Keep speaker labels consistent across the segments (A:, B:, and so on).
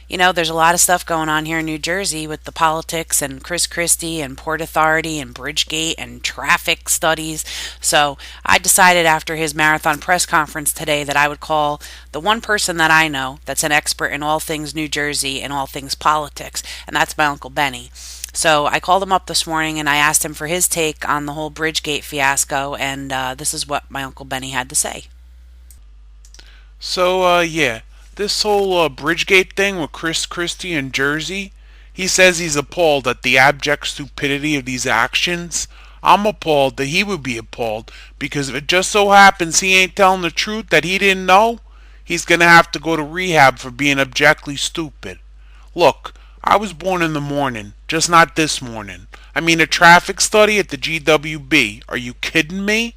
A: There's a lot of stuff going on here in New Jersey with the politics and Christie and Port Authority and Bridgegate and traffic studies. So I decided after his marathon press conference today that I would call the one person that I know that's an expert in all things New Jersey and all things politics, and that's my Uncle Benny. So I called him up this morning and I asked him for his take on the whole Bridgegate fiasco, and this is what my Uncle Benny had to say.
B: Yeah, this whole Bridgegate thing with Christie and Jersey, he says he's appalled at the abject stupidity of these actions. I'm appalled that he would be appalled because if it just so happens he ain't telling the truth that he didn't know, he's gonna have to go to rehab for being abjectly stupid. Look, I was born in the morning, just not this morning. I mean, a traffic study at the GWB. Are you kidding me?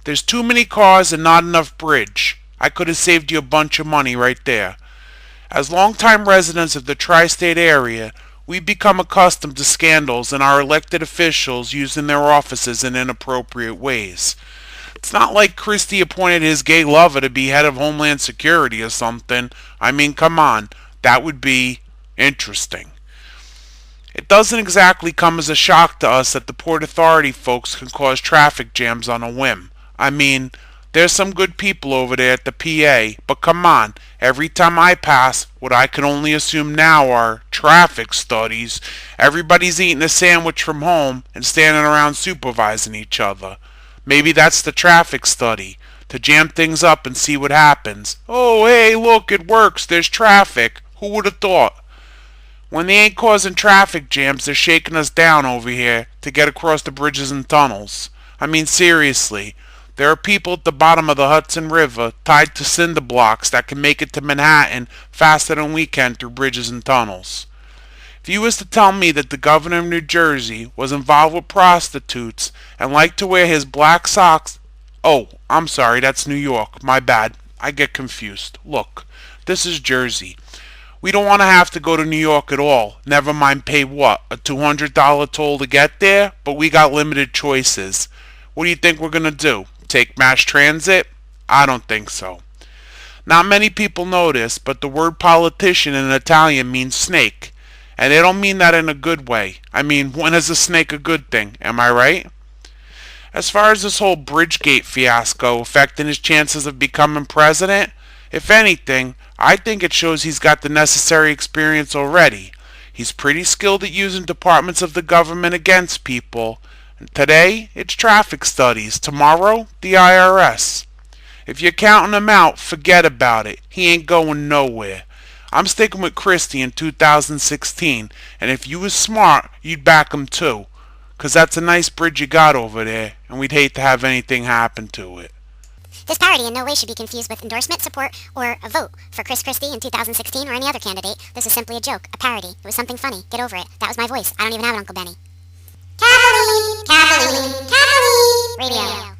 B: There's too many cars and not enough bridge. I could have saved you a bunch of money right there. As longtime residents of the tri-state area, we've become accustomed to scandals and our elected officials using their offices in inappropriate ways. It's not like Christie appointed his gay lover to be head of Homeland Security or something. I mean, come on, that would be interesting. It doesn't exactly come as a shock to us that the Port Authority folks can cause traffic jams on a whim. I mean, there's some good people over there at the PA, but come on, every time I pass what I can only assume now are traffic studies, everybody's eating a sandwich from home and standing around supervising each other. Maybe that's the traffic study, to jam things up and see what happens. Oh, hey, look, it works, there's traffic. Who would have thought? When they ain't causing traffic jams, they're shaking us down over here to get across the bridges and tunnels. I mean, seriously, there are people at the bottom of the Hudson River tied to cinder blocks that can make it to Manhattan faster than we can through bridges and tunnels. If you was to tell me that the governor of New Jersey was involved with prostitutes and liked to wear his black socks... Oh, I'm sorry, that's New York. My bad. I get confused. Look, this is Jersey. We don't want to have to go to New York at all. Never mind pay what? A $200 toll to get there? But we got limited choices. What do you think we're going to do? Take mass transit? I don't think so. Not many people know this, but the word politician in Italian means snake. And they don't mean that in a good way. I mean, when is a snake a good thing? Am I right? As far as this whole Bridgegate fiasco affecting his chances of becoming president, if anything, I think it shows he's got the necessary experience already. He's pretty skilled at using departments of the government against people. Today, it's traffic studies. Tomorrow, the IRS. If you're counting him out, forget about it. He ain't going nowhere. I'm sticking with Christie in 2016, and if you was smart, you'd back him too. 'Cause that's a nice bridge you got over there, and we'd hate to have anything happen to it.
C: This parody in no way should be confused with endorsement, support, or a vote for Christie in 2016 or any other candidate. This is simply a joke, a parody. It was something funny. Get over it. That was my voice. I don't even have an Uncle Benny. Kathleen! Kathleen! Kathleen! Radio.